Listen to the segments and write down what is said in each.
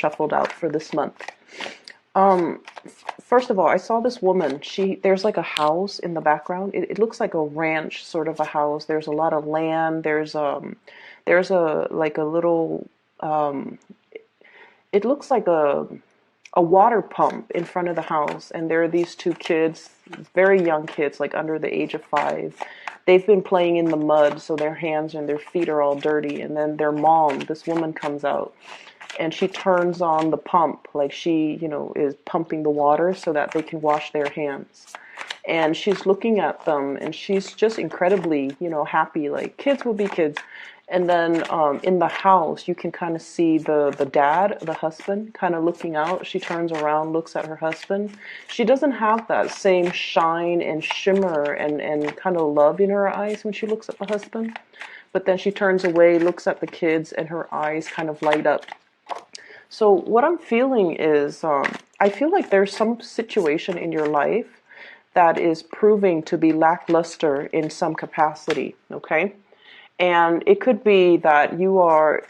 shuffled out for this month. First of all, I saw this woman. There's like a house in the background. It looks like a ranch sort of a house. There's a lot of land. There's a like a little it looks like a water pump in front of the house, and there are these two kids, very young kids, like under the age of 5. They've been playing in the mud, so their hands and their feet are all dirty. And then their mom, this woman, comes out and she turns on the pump, like she, is pumping the water so that they can wash their hands. And she's looking at them, and she's just incredibly, happy. Like kids will be kids. And then in the house, you can kind of see the dad, the husband, kind of looking out. She turns around, looks at her husband. She doesn't have that same shine and shimmer and kind of love in her eyes when she looks at the husband. But then she turns away, looks at the kids, and her eyes kind of light up. So what I'm feeling is, I feel like there's some situation in your life that is proving to be lackluster in some capacity, okay? And it could be that you are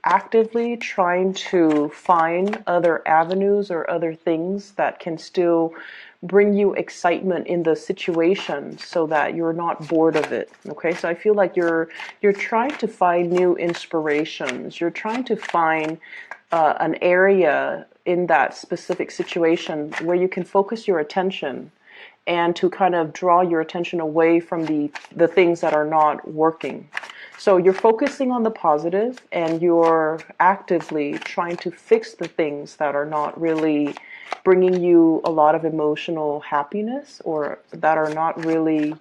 actively trying to find other avenues or other things that can still bring you excitement in the situation so that you're not bored of it. Okay, so I feel like you're trying to find new inspirations. You're trying to find an area in that specific situation where you can focus your attention and to kind of draw your attention away from the things that are not working. So you're focusing on the positive, and you're actively trying to fix the things that are not really bringing you a lot of emotional happiness, or that are not really,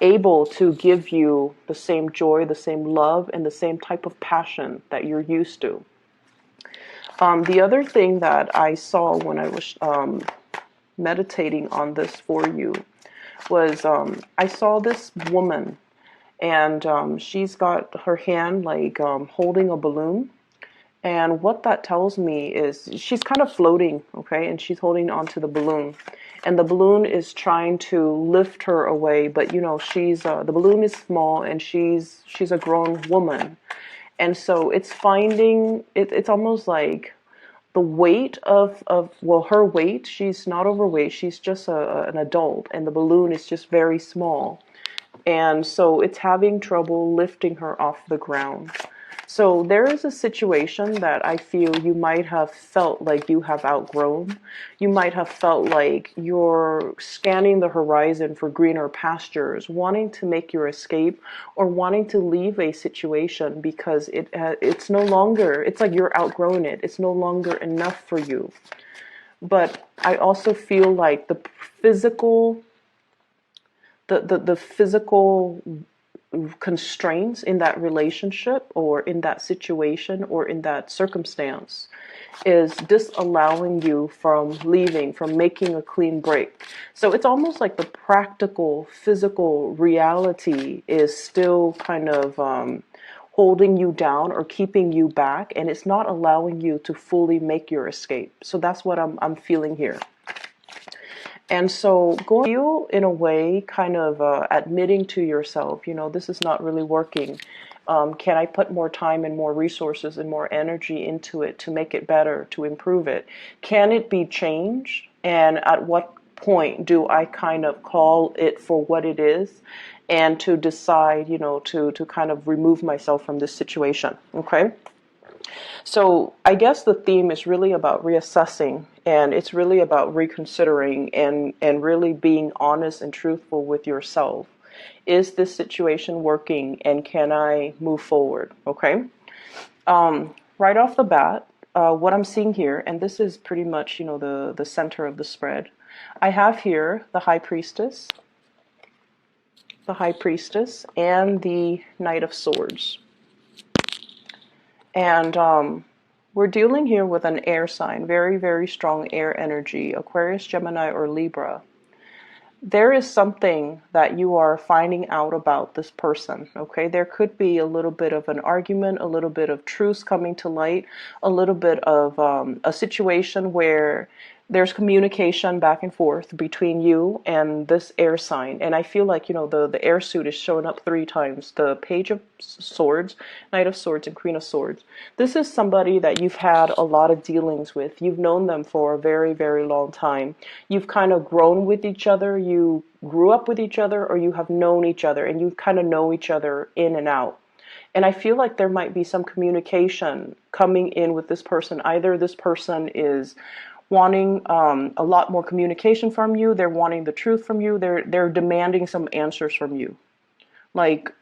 able to give you the same joy, the same love, and the same type of passion that you're used to. The other thing that I saw when I was meditating on this for you was I saw this woman, and she's got her hand like holding a balloon. And what that tells me is she's kind of floating, okay, and she's holding onto the balloon, and the balloon is trying to lift her away. But she's the balloon is small, and she's a grown woman, and so it's finding it. It's almost like the weight of her weight. She's not overweight. She's just an adult, and the balloon is just very small. And so it's having trouble lifting her off the ground. So there is a situation that I feel you might have felt like you have outgrown. You might have felt like you're scanning the horizon for greener pastures, wanting to make your escape, or wanting to leave a situation because it's no longer, it's like you're outgrown it. It's no longer enough for you. But I also feel like the physical constraints in that relationship or in that situation or in that circumstance is disallowing you from leaving, from making a clean break. So it's almost like the practical, physical reality is still kind of holding you down or keeping you back, and it's not allowing you to fully make your escape. So that's what I'm feeling here. And so going feel in a way kind of admitting to yourself, this is not really working. Can I put more time and more resources and more energy into it to make it better, to improve it? Can it be changed? And at what point do I kind of call it for what it is and to decide, to kind of remove myself from this situation, okay? So I guess the theme is really about reassessing, and it's really about reconsidering and really being honest and truthful with yourself. Is this situation working, and can I move forward? Okay. Right off the bat, what I'm seeing here, and this is pretty much, the center of the spread. I have here the High Priestess, and the Knight of Swords. And we're dealing here with an air sign, very, very strong air energy, Aquarius, Gemini, or Libra. There is something that you are finding out about this person, okay? There could be a little bit of an argument, a little bit of truth coming to light, a little bit of a situation where There's communication back and forth between you and this air sign. And I feel like, the air suit is showing up 3 times. The Page of Swords, Knight of Swords, and Queen of Swords. This is somebody that you've had a lot of dealings with. You've known them for a very, very long time. You've kind of grown with each other. You grew up with each other, or you have known each other, and you kind of know each other in and out. And I feel like there might be some communication coming in with this person. Either this person is wanting a lot more communication from you. They're wanting the truth from you. They're demanding some answers from you. Like,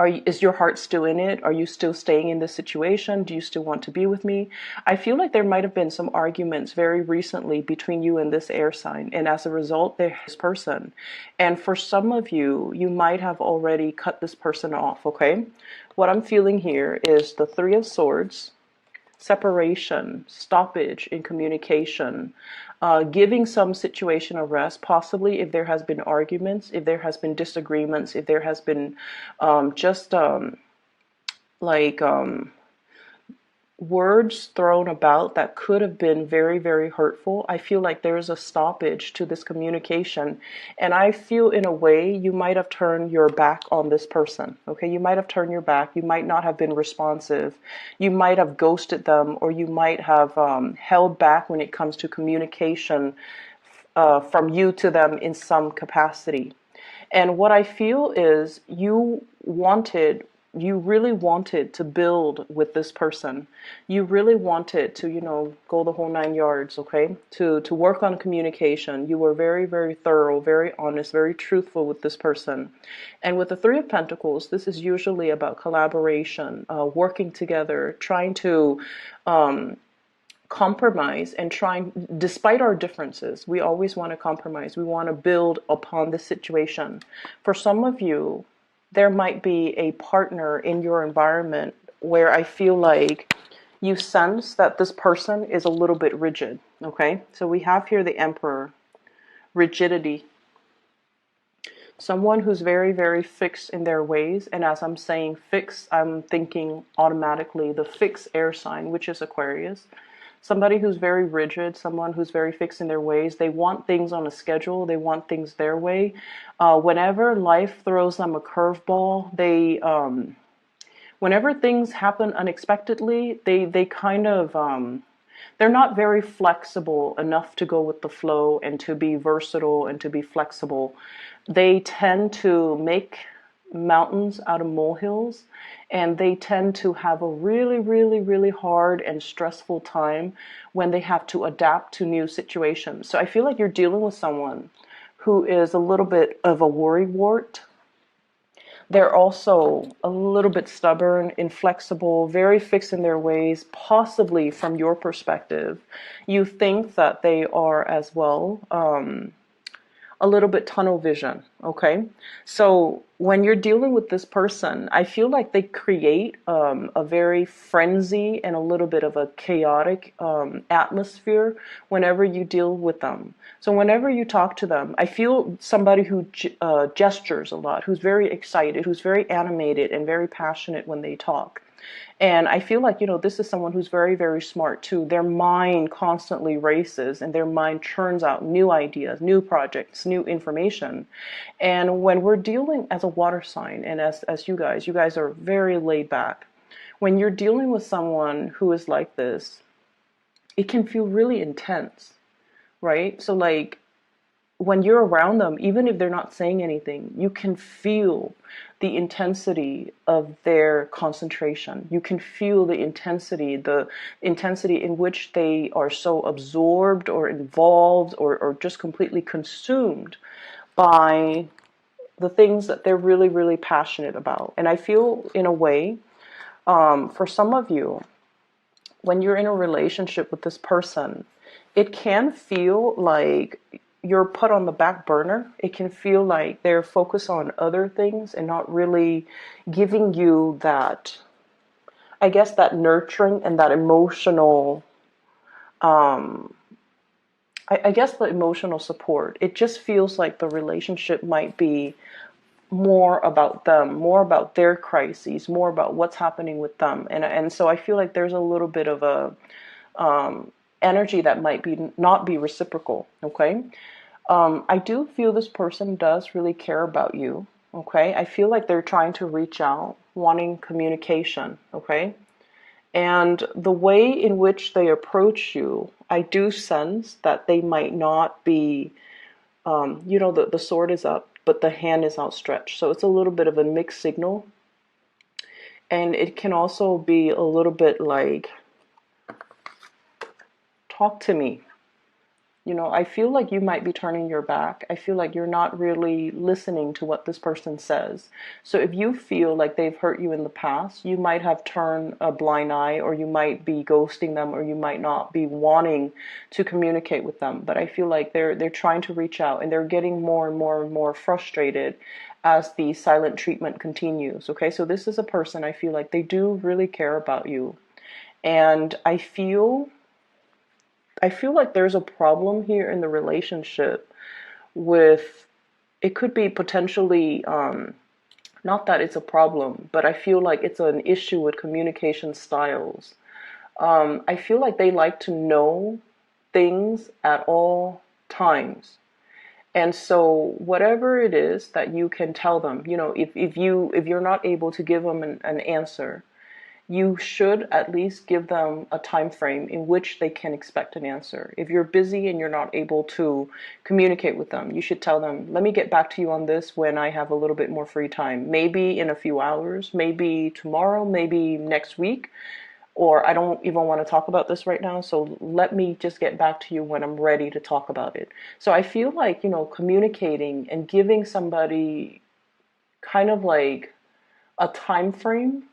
is your heart still in it? Are you still staying in this situation? Do you still want to be with me? I feel like there might have been some arguments very recently between you and this air sign. And as a result, there's this person. And for some of you, you might have already cut this person off, okay? What I'm feeling here is the Three of Swords, separation, stoppage in communication, giving some situation a rest, possibly if there has been arguments, if there has been disagreements, if there has been just like words thrown about that could have been very, very hurtful. I feel like there is a stoppage to this communication. And I feel in a way you might have turned your back on this person. Okay, you might have turned your back. You might not have been responsive. You might have ghosted them, or you might have held back when it comes to communication from you to them in some capacity. And what I feel is you really wanted to build with this person. You really wanted to, go the whole 9 yards, okay? To work on communication. You were very, very thorough, very honest, very truthful with this person. And with the Three of Pentacles, this is usually about collaboration, working together, trying to compromise and trying, despite our differences, we always want to compromise. We want to build upon the situation. For some of you, there might be a partner in your environment where I feel like you sense that this person is a little bit rigid, okay? So we have here the Emperor, rigidity. Someone who's very, very fixed in their ways. And as I'm saying fixed, I'm thinking automatically the fixed air sign, which is Aquarius. Somebody who's very rigid, someone who's very fixed in their ways. They want things on a schedule. They want things their way. Whenever life throws them a curveball, whenever things happen unexpectedly, they kind of, they're not very flexible enough to go with the flow and to be versatile and to be flexible. They tend to make mountains out of molehills, and they tend to have a really, really, really hard and stressful time when they have to adapt to new situations. So I feel like you're dealing with someone who is a little bit of a worrywart. They're also a little bit stubborn, inflexible, very fixed in their ways. Possibly from your perspective, you think that they are as well. A little bit tunnel vision, okay? So when you're dealing with this person, I feel like they create a very frenzy and a little bit of a chaotic atmosphere whenever you deal with them. So whenever you talk to them, I feel somebody who gestures a lot, who's very excited, who's very animated and very passionate when they talk. And I feel like, this is someone who's very, very smart too. Their mind constantly races and their mind churns out new ideas, new projects, new information. And when we're dealing as a water sign, and as you guys are very laid back. When you're dealing with someone who is like this, it can feel really intense, right? So like, when you're around them, even if they're not saying anything, you can feel the intensity of their concentration. You can feel the intensity in which they are so absorbed or involved or just completely consumed by the things that they're really, really passionate about. And I feel in a way, for some of you, when you're in a relationship with this person, it can feel like you're put on the back burner. It can feel like they're focused on other things and not really giving you that, I guess, that nurturing and that emotional, I guess the emotional support. It just feels like the relationship might be more about them, more about their crises, more about what's happening with them. And so I feel like there's a little bit of a, energy that might be not be reciprocal. Okay. I do feel this person does really care about you. Okay. I feel like they're trying to reach out, wanting communication. Okay. And the way in which they approach you, I do sense that they might not be, the sword is up, but the hand is outstretched. So it's a little bit of a mixed signal. And it can also be a little bit like, talk to me. I feel like you might be turning your back. I feel like you're not really listening to what this person says. So if you feel like they've hurt you in the past, you might have turned a blind eye, or you might be ghosting them, or you might not be wanting to communicate with them. But I feel like they're trying to reach out, and they're getting more and more and more frustrated as the silent treatment continues. Okay, so this is a person, I feel like they do really care about you. And I feel like there's a problem here in the relationship with, it could be potentially, not that it's a problem, but I feel like it's an issue with communication styles. I feel like they like to know things at all times. And so whatever it is that you can tell them, if you're not able to give them an answer, you should at least give them a time frame in which they can expect an answer. If you're busy and you're not able to communicate with them, you should tell them, let me get back to you on this when I have a little bit more free time. Maybe in a few hours, maybe tomorrow, maybe next week, or I don't even want to talk about this right now, so let me just get back to you when I'm ready to talk about it. So I feel like, communicating and giving somebody kind of like a time frame,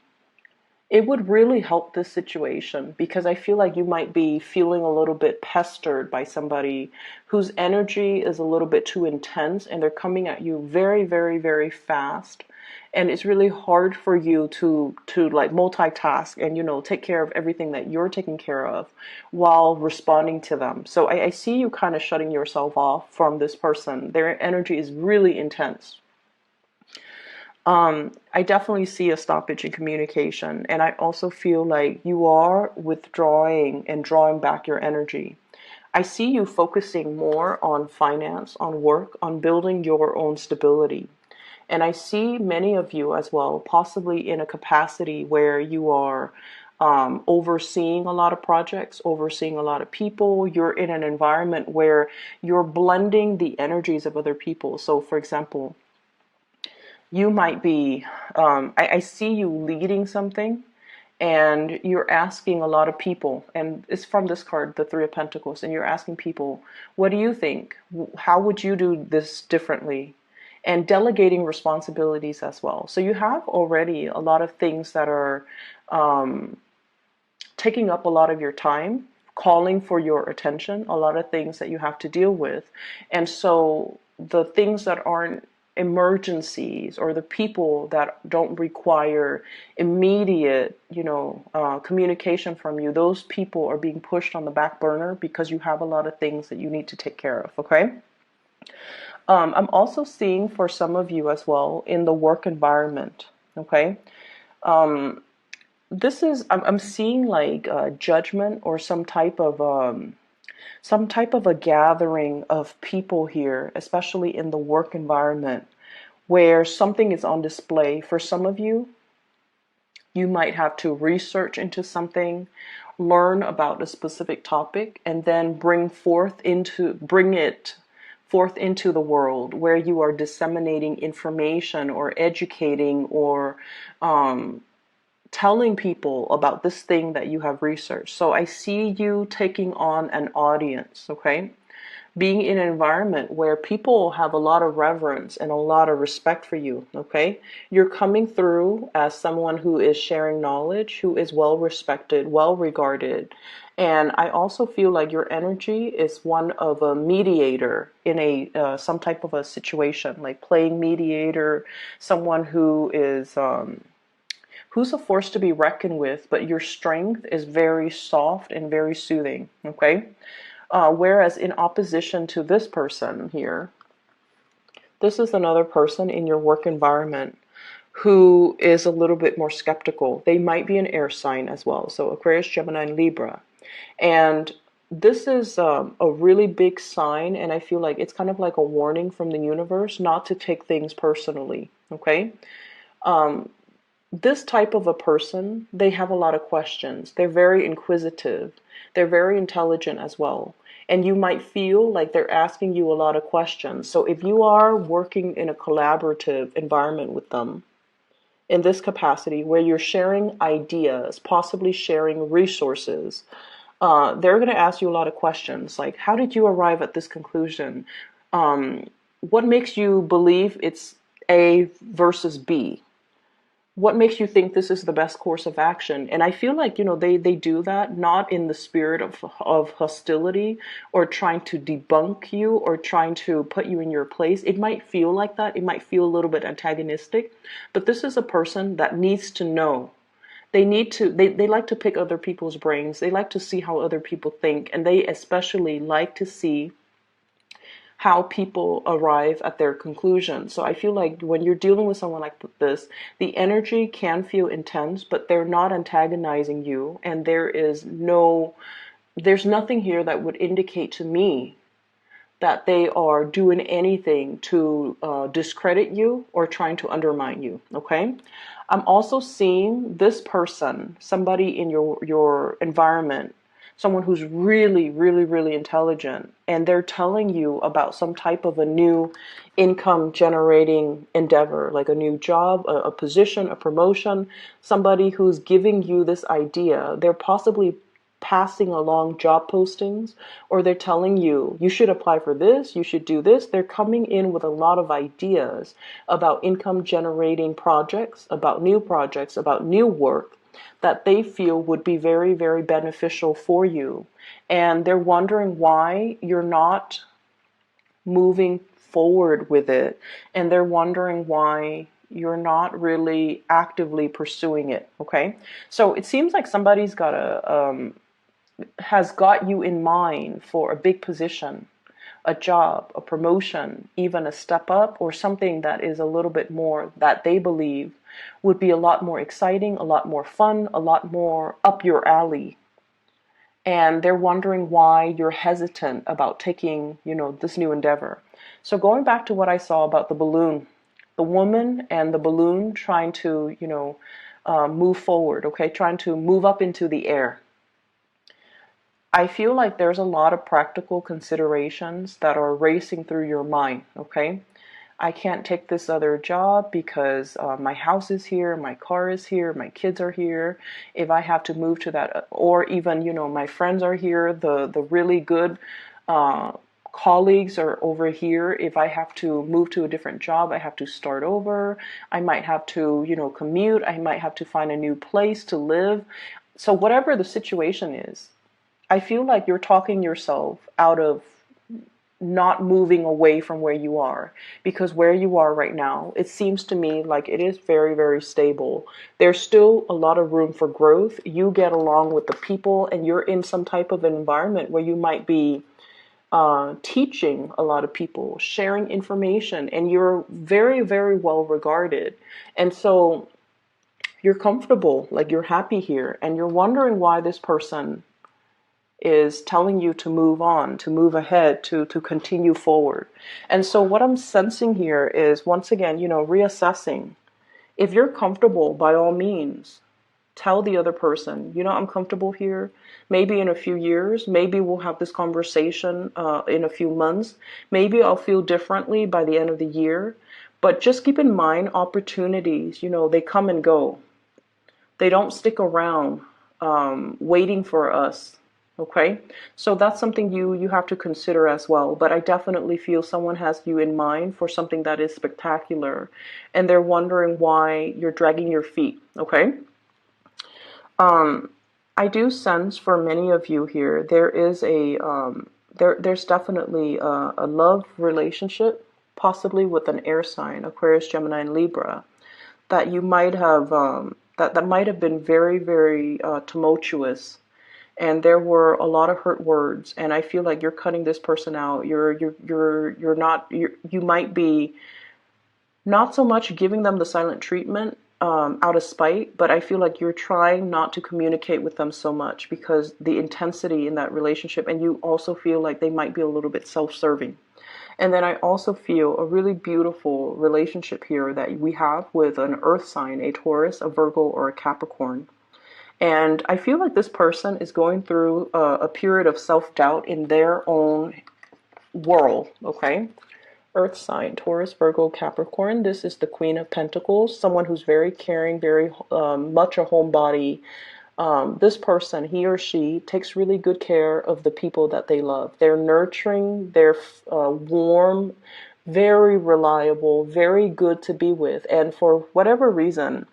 it would really help this situation, because I feel like you might be feeling a little bit pestered by somebody whose energy is a little bit too intense, and they're coming at you very, very, very fast. And it's really hard for you to like multitask and take care of everything that you're taking care of while responding to them. So I see you kind of shutting yourself off from this person. Their energy is really intense. I definitely see a stoppage in communication, and I also feel like you are withdrawing and drawing back your energy. I see you focusing more on finance, on work, on building your own stability. And I see many of you as well, possibly in a capacity where you are overseeing a lot of projects, overseeing a lot of people. You're in an environment where you're blending the energies of other people. So, for example, you might be, I see you leading something, and you're asking a lot of people, and it's from this card, the Three of Pentacles, and you're asking people, what do you think? How would you do this differently? And delegating responsibilities as well. So you have already a lot of things that are taking up a lot of your time, calling for your attention, a lot of things that you have to deal with. And so the things that aren't emergencies, or the people that don't require immediate, communication from you, those people are being pushed on the back burner because you have a lot of things that you need to take care of, okay? I'm also seeing for some of you as well in the work environment, okay? I'm seeing like judgment, or some type of a gathering of people here, especially in the work environment, where something is on display. For some of you, you might have to research into something, learn about a specific topic, and then bring it forth into the world, where you are disseminating information or educating, or telling people about this thing that you have researched. So I see you taking on an audience, okay? Being in an environment where people have a lot of reverence and a lot of respect for you, okay? You're coming through as someone who is sharing knowledge, who is well respected, well regarded. And I also feel like your energy is one of a mediator in some type of a situation, like playing mediator, someone who's a force to be reckoned with, but your strength is very soft and very soothing, okay? Whereas in opposition to this person here, this is another person in your work environment who is a little bit more skeptical. They might be an air sign as well, so Aquarius, Gemini, and Libra. And this is a really big sign, and I feel like it's kind of like a warning from the universe not to take things personally. Okay. This type of a person, they have a lot of questions. They're very inquisitive. They're very intelligent as well. And you might feel like they're asking you a lot of questions. So if you are working in a collaborative environment with them in this capacity where you're sharing ideas, possibly sharing resources, they're going to ask you a lot of questions like, how did you arrive at this conclusion? What makes you believe it's A versus B? What makes you think this is the best course of action? And I feel like, they do that not in the spirit of hostility or trying to debunk you or trying to put you in your place. It might feel like that. It might feel a little bit antagonistic, but this is a person that needs to know. They like to pick other people's brains. They like to see how other people think, and they especially like to see how people arrive at their conclusion. So I feel like when you're dealing with someone like this, the energy can feel intense, but they're not antagonizing you, and there's nothing here that would indicate to me that they are doing anything to discredit you or trying to undermine you. Okay. I'm also seeing this person, somebody in your environment, someone who's really, really, really intelligent, and they're telling you about some type of a new income generating endeavor, like a new job, a position, a promotion, somebody who's giving you this idea. They're possibly passing along job postings, or they're telling you, you should apply for this, you should do this. They're coming in with a lot of ideas about income generating projects, about new work that they feel would be very, very beneficial for you. And they're wondering why you're not moving forward with it. And they're wondering why you're not really actively pursuing it. Okay. So it seems like somebody's has got you in mind for a big position, a job, a promotion, even a step up, or something that is a little bit more that they believe would be a lot more exciting, a lot more fun, a lot more up your alley. And they're wondering why you're hesitant about taking, this new endeavor. So going back to what I saw about the balloon, the woman and the balloon trying to, move forward, okay, trying to move up into the air. I feel like there's a lot of practical considerations that are racing through your mind, okay? I can't take this other job because my house is here, my car is here, my kids are here. If I have to move to that, or even, my friends are here, the really good colleagues are over here. If I have to move to a different job, I have to start over. I might have to, commute. I might have to find a new place to live. So whatever the situation is, I feel like you're talking yourself out of not moving away from where you are, because where you are right now, it seems to me like it is very, very stable. There's still a lot of room for growth. You get along with the people, and you're in some type of an environment where you might be teaching a lot of people, sharing information, and you're very, very well regarded. And so you're comfortable, like you're happy here, and you're wondering why this person is telling you to move on, to move ahead, to continue forward. And so what I'm sensing here is, once again, reassessing. If you're comfortable, by all means, tell the other person, I'm comfortable here. Maybe in a few years, maybe we'll have this conversation in a few months. Maybe I'll feel differently by the end of the year. But just keep in mind, opportunities, they come and go. They don't stick around waiting for us. Okay, so that's something you have to consider as well. But I definitely feel someone has you in mind for something that is spectacular, and they're wondering why you're dragging your feet. Okay, I do sense for many of you here there is there's definitely a love relationship, possibly with an air sign, Aquarius, Gemini, and Libra, that you might have that might have been very, very tumultuous. And there were a lot of hurt words, and I feel like you're cutting this person out. You might be not so much giving them the silent treatment, out of spite, but I feel like you're trying not to communicate with them so much because the intensity in that relationship, and you also feel like they might be a little bit self-serving. And then I also feel a really beautiful relationship here that we have with an earth sign, a Taurus, a Virgo, or a Capricorn. And I feel like this person is going through a period of self-doubt in their own world, okay? Earth sign, Taurus, Virgo, Capricorn. This is the Queen of Pentacles, someone who's very caring, very much a homebody. This person, he or she, takes really good care of the people that they love. They're nurturing, they're warm, very reliable, very good to be with. And for whatever reason,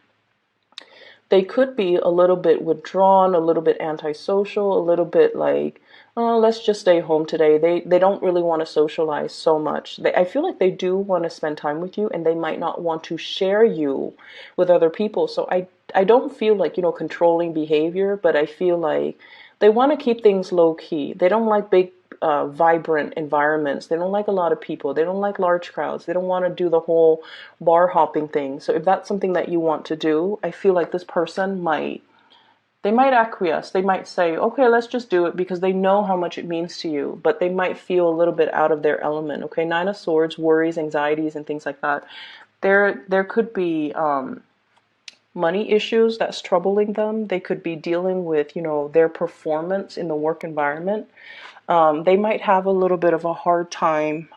they could be a little bit withdrawn, a little bit antisocial, a little bit like, oh, let's just stay home today. They don't really want to socialize so much. I feel like they do want to spend time with you, and they might not want to share you with other people. So I don't feel like, controlling behavior, but I feel like they want to keep things low key. They don't like big vibrant environments. They don't like a lot of people. They don't like large crowds. They don't want to do the whole bar hopping thing. So if that's something that you want to do, I feel like this person they might acquiesce. They might say, okay, let's just do it because they know how much it means to you, but they might feel a little bit out of their element. Okay, Nine of Swords, worries, anxieties, and things like that. There could be money issues that's troubling them. They could be dealing with, their performance in the work environment. They might have a little bit of a hard time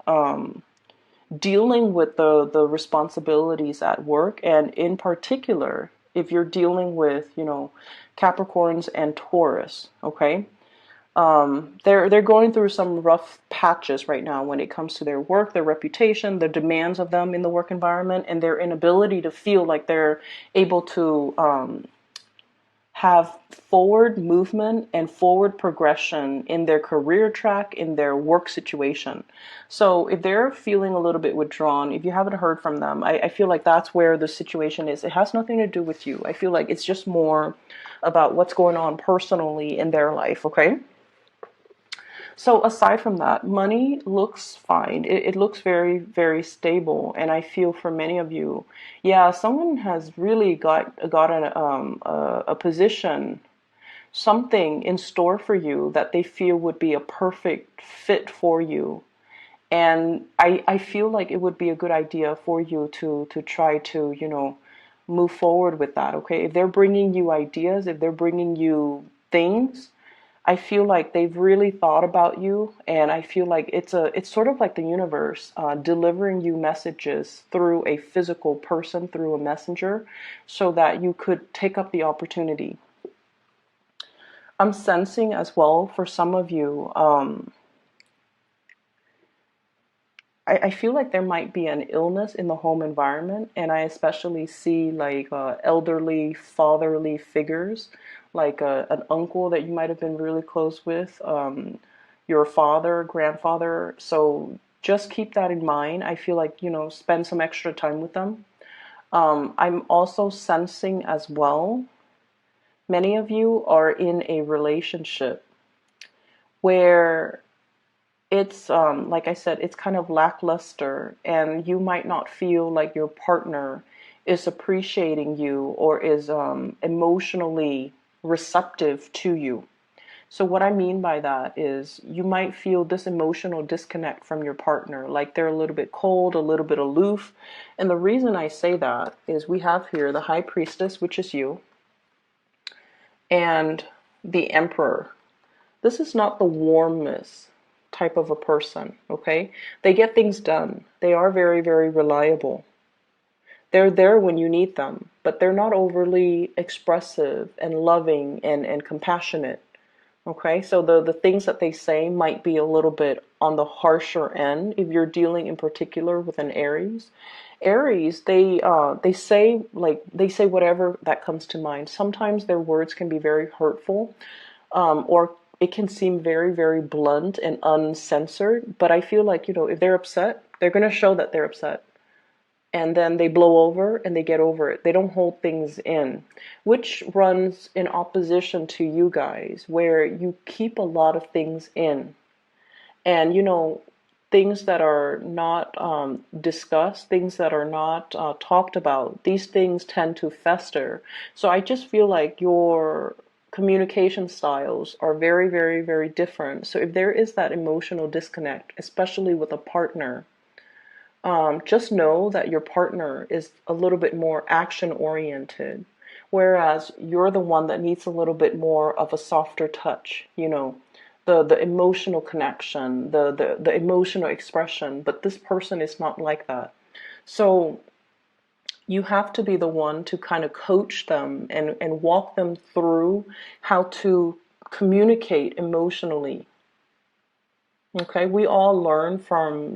dealing with the responsibilities at work, and in particular, if you're dealing with, Capricorns and Taurus, okay? They're going through some rough patches right now when it comes to their work, their reputation, the demands of them in the work environment, and their inability to feel like they're able to have forward movement and forward progression in their career track, in their work situation. So if they're feeling a little bit withdrawn, if you haven't heard from them, I feel like that's where the situation is. It has nothing to do with you. I feel like it's just more about what's going on personally in their life, okay? So aside from that, money looks fine. It looks very, very stable. And I feel for many of you, yeah, someone has really got a position, something in store for you that they feel would be a perfect fit for you. And I feel like it would be a good idea for you to try to, move forward with that, okay? If they're bringing you ideas, if they're bringing you things, I feel like they've really thought about you, and I feel like it's sort of like the universe delivering you messages through a physical person, through a messenger, so that you could take up the opportunity. I'm sensing as well for some of you, I feel like there might be an illness in the home environment, and I especially see like elderly, fatherly figures, like an uncle that you might have been really close with, your father, grandfather. So just keep that in mind. I feel like, spend some extra time with them. I'm also sensing as well, many of you are in a relationship where it's like I said, it's kind of lackluster, and you might not feel like your partner is appreciating you or is emotionally receptive to you. So what I mean by that is you might feel this emotional disconnect from your partner, like they're a little bit cold, a little bit aloof. And the reason I say that is we have here the High Priestess, which is you, and the Emperor. This is not the warmest type of a person, okay? They get things done. They are very, very reliable. They're there when you need them, but they're not overly expressive and loving and compassionate, okay? So the things that they say might be a little bit on the harsher end if you're dealing in particular with an Aries. Aries, they say whatever that comes to mind. Sometimes their words can be very hurtful, or it can seem very, very blunt and uncensored. But I feel like, if they're upset, they're going to show that they're upset. And then they blow over and they get over it. They don't hold things in, which runs in opposition to you guys, where you keep a lot of things in. And, things that are not discussed, things that are not talked about, these things tend to fester. So I just feel like your communication styles are very, very, very different. So if there is that emotional disconnect, especially with a partner, just know that your partner is a little bit more action oriented, whereas you're the one that needs a little bit more of a softer touch, the emotional connection, the emotional expression. But this person is not like that. So you have to be the one to kind of coach them and walk them through how to communicate emotionally. Okay, we all learn from,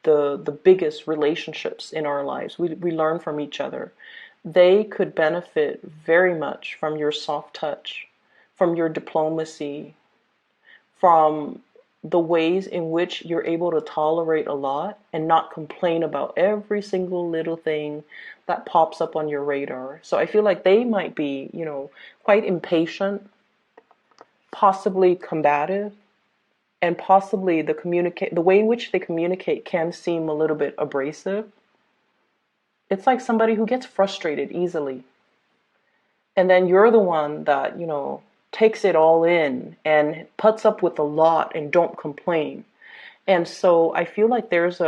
the biggest relationships in our lives. We learn from each other. They could benefit very much from your soft touch, from your diplomacy, from the ways in which you're able to tolerate a lot and not complain about every single little thing that pops up on your radar. So I feel like they might be, quite impatient, possibly combative, and possibly the way in which they communicate can seem a little bit abrasive. It's like somebody who gets frustrated easily, and then you're the one that takes it all in and puts up with a lot and don't complain. And so I feel like there's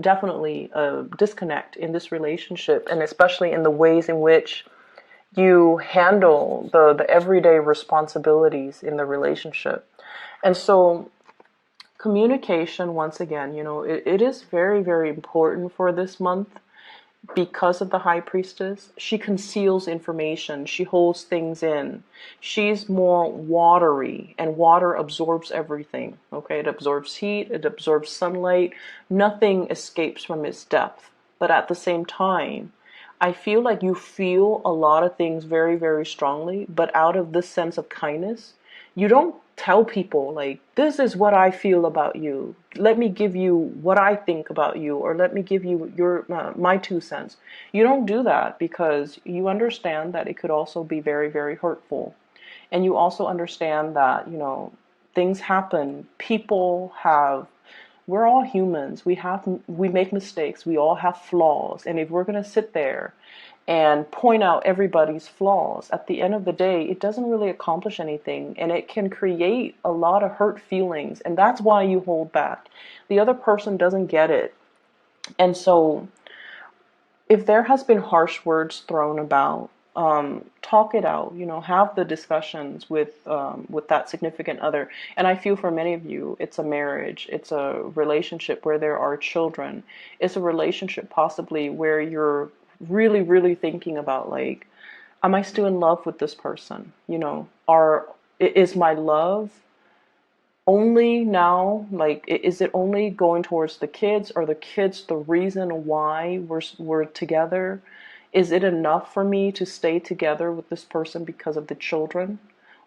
definitely a disconnect in this relationship, and especially in the ways in which you handle the everyday responsibilities in the relationship. And so communication, once again, it is very, very important for this month because of the High Priestess. She conceals information, she holds things in. She's more watery, and water absorbs everything. Okay, it absorbs heat, it absorbs sunlight, nothing escapes from its depth. But at the same time, I feel like you feel a lot of things very, very strongly, but out of this sense of kindness, you don't tell people like, this is what I feel about you. Let me give you what I think about you, or let me give you your my 2 cents. You don't do that because you understand that it could also be very, very hurtful. And you also understand that, things happen. We're all humans. We make mistakes. We all have flaws. And if we're going to sit there and point out everybody's flaws, at the end of the day, it doesn't really accomplish anything, and it can create a lot of hurt feelings, and that's why you hold back. The other person doesn't get it. And so if there has been harsh words thrown about, talk it out, have the discussions with that significant other. And I feel for many of you, it's a marriage, it's a relationship where there are children, it's a relationship possibly where you're really, really thinking about, like, am I still in love with this person? Is my love only now, like, is it only going towards the kids? Are the kids the reason why we're together? Is it enough for me to stay together with this person because of the children?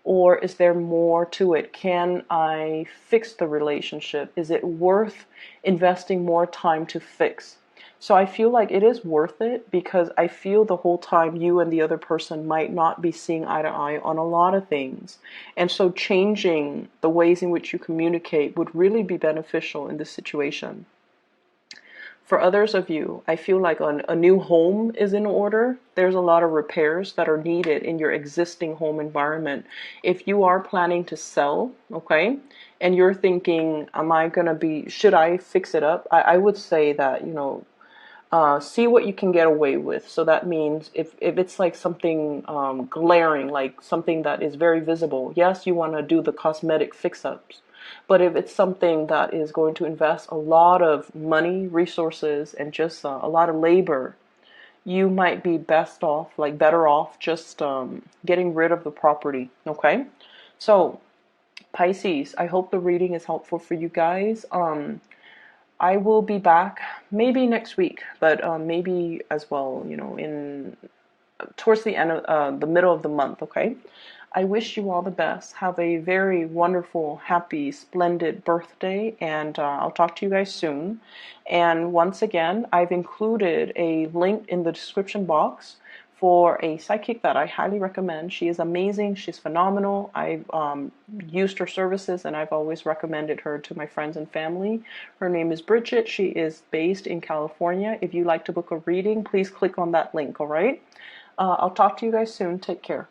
Or is there more to it? Can I fix the relationship? Is it worth investing more time to fix? So I feel like it is worth it, because I feel the whole time you and the other person might not be seeing eye to eye on a lot of things. And so changing the ways in which you communicate would really be beneficial in this situation. For others of you, I feel like a new home is in order. There's a lot of repairs that are needed in your existing home environment. If you are planning to sell, okay, and you're thinking, should I fix it up? I would say that, see what you can get away with. So that means if it's like something glaring, like something that is very visible, yes, you want to do the cosmetic fix-ups. But if it's something that is going to invest a lot of money, resources, and just a lot of labor, you might be better off just getting rid of the property. Okay? So, Pisces, I hope the reading is helpful for you guys. I will be back maybe next week, but maybe as well, in towards the end of the middle of the month. Okay. I wish you all the best. Have a very wonderful, happy, splendid birthday, and I'll talk to you guys soon. And once again, I've included a link in the description box for a psychic that I highly recommend. She is amazing. She's phenomenal. I've used her services and I've always recommended her to my friends and family. Her name is Bridget. She is based in California. If you'd like to book a reading, please click on that link, all right? I'll talk to you guys soon. Take care.